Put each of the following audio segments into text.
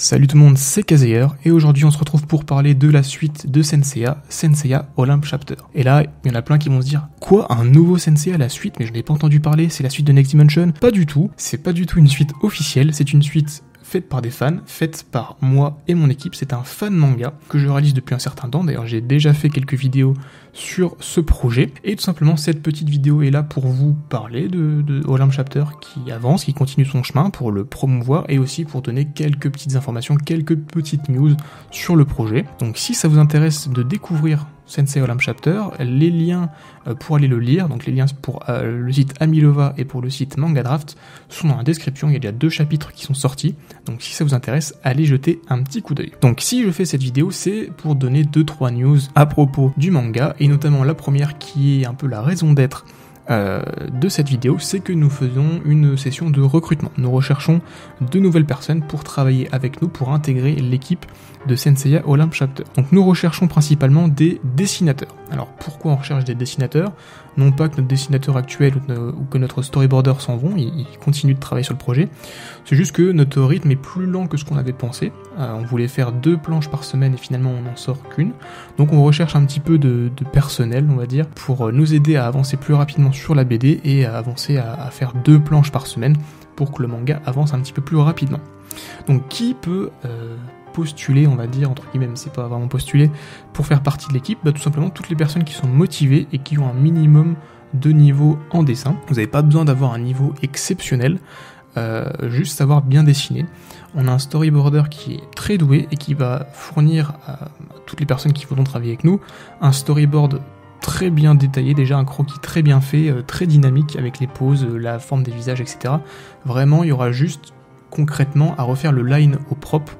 Salut tout le monde, c'est Kazeyer, et aujourd'hui on se retrouve pour parler de la suite de Senseiya Olymp Chapter. Et là, il y en a plein qui vont se dire, quoi, un nouveau Senseiya, la suite, mais je n'ai pas entendu parler, c'est la suite de Next Dimension? Pas du tout, c'est pas du tout une suite officielle, c'est une suite faite par des fans, faite par moi et mon équipe. C'est un fan manga que je réalise depuis un certain temps, d'ailleurs j'ai déjà fait quelques vidéos sur ce projet, et tout simplement cette petite vidéo est là pour vous parler de Olymp Chapter qui avance, qui continue son chemin, pour le promouvoir et aussi pour donner quelques petites informations, quelques petites news sur le projet. Donc si ça vous intéresse de découvrir Senseiya Olymp Chapter, les liens pour aller le lire, donc les liens pour le site Amilova et pour le site Manga Draft sont dans la description. Il y a déjà 2 chapitres qui sont sortis, donc si ça vous intéresse, allez jeter un petit coup d'œil. Donc si je fais cette vidéo, c'est pour donner 2-3 news à propos du manga, et notamment la première qui est un peu la raison d'être de cette vidéo, c'est que nous faisons une session de recrutement. Nous recherchons de nouvelles personnes pour travailler avec nous, pour intégrer l'équipe de Senseiya Olymp Chapter. Donc nous recherchons principalement des dessinateurs. Alors pourquoi on recherche des dessinateurs? Non pas que notre dessinateur actuel ou que notre storyboarder s'en vont, ils continuent de travailler sur le projet. C'est juste que notre rythme est plus lent que ce qu'on avait pensé. On voulait faire 2 planches par semaine et finalement on n'en sort qu'une. Donc on recherche un petit peu de personnel, on va dire, pour nous aider à avancer plus rapidement sur la BD et à avancer à faire 2 planches par semaine pour que le manga avance un petit peu plus rapidement. Donc qui peut postuler, on va dire, entre guillemets, mais c'est pas vraiment postuler, pour faire partie de l'équipe? Tout simplement toutes les personnes qui sont motivées et qui ont un minimum de niveau en dessin. Vous n'avez pas besoin d'avoir un niveau exceptionnel, juste savoir bien dessiner. On a un storyboarder qui est très doué et qui va fournir à toutes les personnes qui voudront travailler avec nous un storyboard très bien détaillé, déjà un croquis très bien fait, très dynamique avec les poses, la forme des visages, etc. Vraiment, il y aura juste concrètement à refaire le line au propre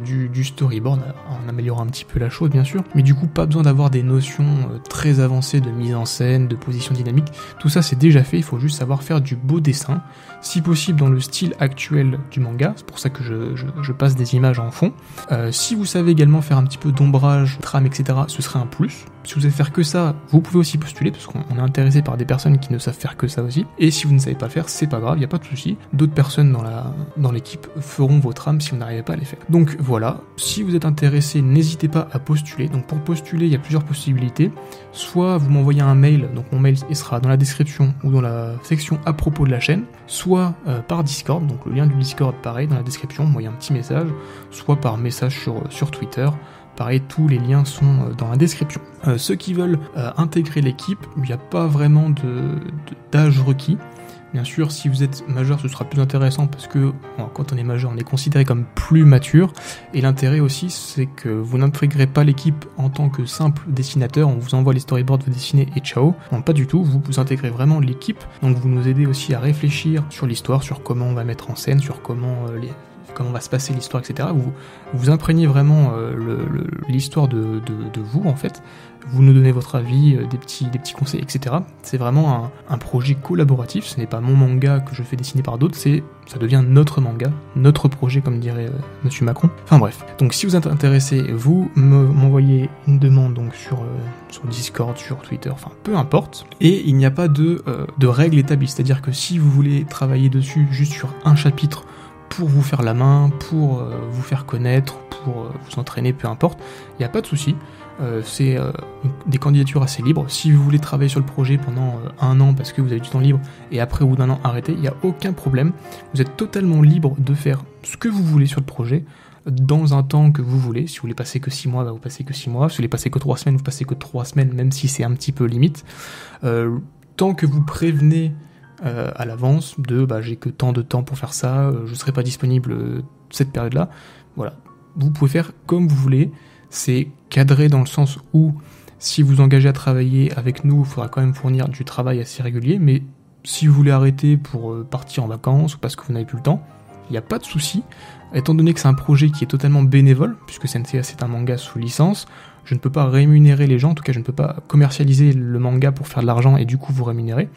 du storyboard, en améliorant un petit peu la chose bien sûr, mais du coup pas besoin d'avoir des notions très avancées de mise en scène, de position dynamique, tout ça c'est déjà fait, il faut juste savoir faire du beau dessin, si possible dans le style actuel du manga, c'est pour ça que je passe des images en fond. Si vous savez également faire un petit peu d'ombrage, trame, etc., ce serait un plus. Si vous savez faire que ça, vous pouvez aussi postuler, parce qu'on est intéressé par des personnes qui ne savent faire que ça aussi. Et si vous ne savez pas faire, c'est pas grave, il n'y a pas de souci. D'autres personnes dans l'équipe feront vos trames si vous n'arrivez pas à les faire. Donc voilà, si vous êtes intéressé, n'hésitez pas à postuler. Donc pour postuler, il y a plusieurs possibilités. Soit vous m'envoyez un mail, donc mon mail il sera dans la description ou dans la section à propos de la chaîne, soit par Discord, donc le lien du Discord pareil dans la description, vous m'envoyez un petit message, soit par message sur Twitter. Pareil, tous les liens sont dans la description. Ceux qui veulent intégrer l'équipe, il n'y a pas vraiment d'âge requis. Bien sûr, si vous êtes majeur, ce sera plus intéressant parce que quand on est majeur, on est considéré comme plus mature. Et l'intérêt aussi, c'est que vous n'intégrez pas l'équipe en tant que simple dessinateur. On vous envoie les storyboards, vous dessinez et ciao. Non, pas du tout. Vous intégrez vraiment l'équipe. Donc vous nous aidez aussi à réfléchir sur l'histoire, sur comment on va mettre en scène, sur comment va se passer l'histoire, etc. Vous imprégnez vraiment l'histoire de vous, en fait. Vous nous donnez votre avis, des petits conseils, etc. C'est vraiment un projet collaboratif. Ce n'est pas mon manga que je fais dessiner par d'autres, ça devient notre manga, notre projet, comme dirait Monsieur Macron. Enfin bref. Donc si vous êtes intéressé, vous m'envoyez une demande donc sur Discord, sur Twitter, enfin peu importe. Et il n'y a pas de règles établies. C'est-à-dire que si vous voulez travailler dessus juste sur un chapitre, pour vous faire la main, pour vous faire connaître, pour vous entraîner, peu importe, il n'y a pas de souci. C'est des candidatures assez libres. Si vous voulez travailler sur le projet pendant 1 an parce que vous avez du temps libre et après au bout d'1 an arrêter, il n'y a aucun problème. Vous êtes totalement libre de faire ce que vous voulez sur le projet dans un temps que vous voulez. Si vous voulez passer que 6 mois, vous passez que 6 mois. Si vous voulez passer que 3 semaines, vous passez que 3 semaines, même si c'est un petit peu limite. Tant que vous prévenez à l'avance j'ai que tant de temps pour faire ça, je serai pas disponible cette période-là. Voilà, vous pouvez faire comme vous voulez. C'est cadré dans le sens où si vous engagez à travailler avec nous, il faudra quand même fournir du travail assez régulier, mais si vous voulez arrêter pour partir en vacances ou parce que vous n'avez plus le temps, il n'y a pas de souci. Étant donné que c'est un projet qui est totalement bénévole, puisque Senseiya c'est un manga sous licence, je ne peux pas rémunérer les gens, en tout cas je ne peux pas commercialiser le manga pour faire de l'argent et du coup vous rémunérer.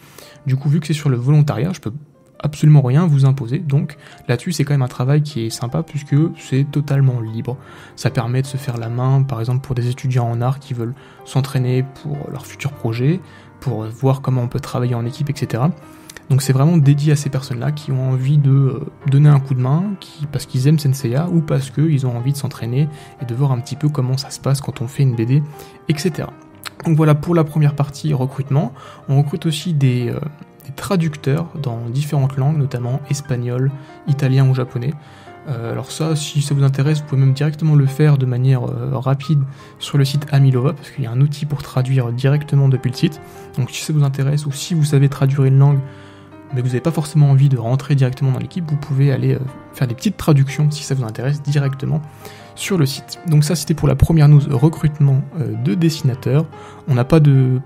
Du coup, vu que c'est sur le volontariat, je peux absolument rien vous imposer, donc là-dessus c'est quand même un travail qui est sympa puisque c'est totalement libre. Ça permet de se faire la main, par exemple pour des étudiants en art qui veulent s'entraîner pour leur futur projet, pour voir comment on peut travailler en équipe, etc. Donc c'est vraiment dédié à ces personnes-là qui ont envie de donner un coup de main, parce qu'ils aiment Senseiya ou parce qu'ils ont envie de s'entraîner et de voir un petit peu comment ça se passe quand on fait une BD, etc. Donc voilà pour la première partie recrutement. On recrute aussi des traducteurs dans différentes langues, notamment espagnol, italien ou japonais. Alors ça, si ça vous intéresse, vous pouvez même directement le faire de manière rapide sur le site Amilova, parce qu'il y a un outil pour traduire directement depuis le site. Donc si ça vous intéresse, ou si vous savez traduire une langue, mais que vous n'avez pas forcément envie de rentrer directement dans l'équipe, vous pouvez aller faire des petites traductions, si ça vous intéresse, directement sur le site. Donc ça, c'était pour la première news, recrutement de dessinateurs. On n'a pas de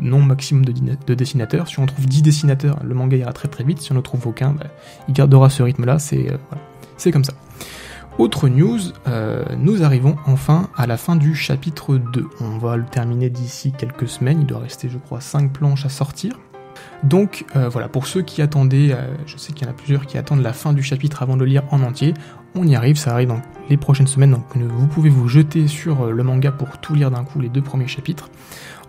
nombre maximum de dessinateurs. Si on trouve 10 dessinateurs, le manga ira très très vite. Si on ne trouve aucun, il gardera ce rythme-là, c'est comme ça. Autre news, nous arrivons enfin à la fin du chapitre 2. On va le terminer d'ici quelques semaines, il doit rester je crois 5 planches à sortir. Donc voilà, pour ceux qui attendaient, je sais qu'il y en a plusieurs qui attendent la fin du chapitre avant de le lire en entier, on y arrive, ça arrive dans les prochaines semaines, donc vous pouvez vous jeter sur le manga pour tout lire d'un coup, les 2 premiers chapitres.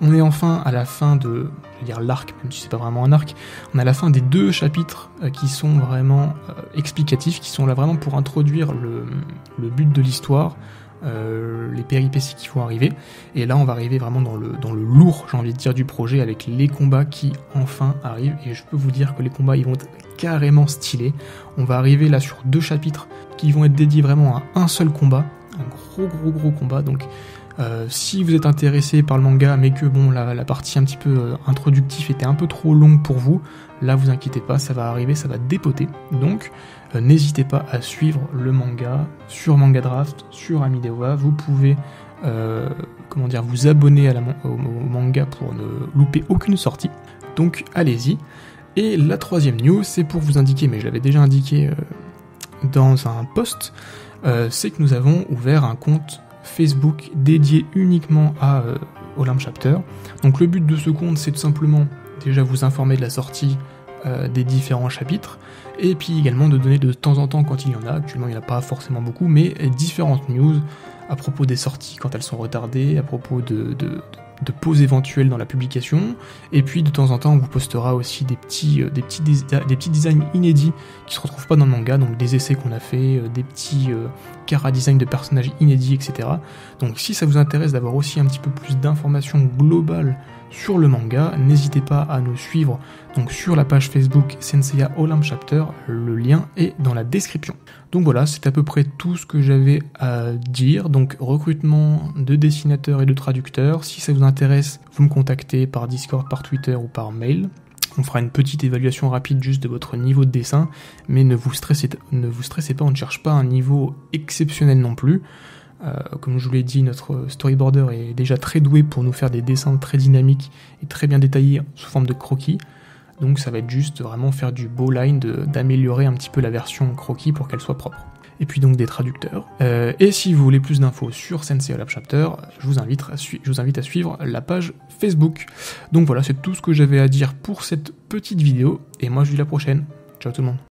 On est enfin à la fin de, l'arc, même si c'est pas vraiment un arc, on est à la fin des 2 chapitres qui sont vraiment explicatifs, qui sont là vraiment pour introduire le but de l'histoire, les péripéties qui vont arriver, et là on va arriver vraiment dans le lourd, j'ai envie de dire, du projet, avec les combats qui enfin arrivent, et je peux vous dire que les combats ils vont être carrément stylés. On va arriver là sur 2 chapitres qui vont être dédiés vraiment à un seul combat, un gros combat. Donc si vous êtes intéressé par le manga mais que bon la partie un petit peu introductive était un peu trop longue pour vous, là vous inquiétez pas, ça va arriver, ça va dépoter. Donc n'hésitez pas à suivre le manga sur Manga Draft, sur Amilova. Vous pouvez vous abonner au manga pour ne louper aucune sortie. Donc allez-y. Et la troisième news, c'est pour vous indiquer, mais je l'avais déjà indiqué dans un post, c'est que nous avons ouvert un compte Facebook dédié uniquement à Olympe Chapter. Donc le but de ce compte, c'est tout simplement déjà vous informer de la sortie des différents chapitres, et puis également de donner de temps en temps, quand il y en a, actuellement il n'y en a pas forcément beaucoup, mais différentes news à propos des sorties quand elles sont retardées, à propos de pauses éventuelles dans la publication, et puis de temps en temps on vous postera aussi des petits designs inédits qui se retrouvent pas dans le manga, donc des essais qu'on a fait, des petits chara-design de personnages inédits, etc. Donc si ça vous intéresse d'avoir aussi un petit peu plus d'informations globales sur le manga, n'hésitez pas à nous suivre donc sur la page Facebook Senseiya Olympe Chapter, le lien est dans la description. Donc voilà, c'est à peu près tout ce que j'avais à dire. Donc recrutement de dessinateurs et de traducteurs, si ça vous intéresse, vous me contactez par Discord, par Twitter ou par mail. On fera une petite évaluation rapide juste de votre niveau de dessin, mais ne vous stressez pas, on ne cherche pas un niveau exceptionnel non plus. Comme je vous l'ai dit, notre storyboarder est déjà très doué pour nous faire des dessins très dynamiques et très bien détaillés sous forme de croquis. Donc ça va être juste vraiment faire du beau line, d'améliorer un petit peu la version croquis pour qu'elle soit propre. Et puis donc des traducteurs. Et si vous voulez plus d'infos sur Senseiya Olympe Chapter, je vous invite à suivre la page Facebook. Donc voilà, c'est tout ce que j'avais à dire pour cette petite vidéo, et moi je vous dis à la prochaine. Ciao tout le monde.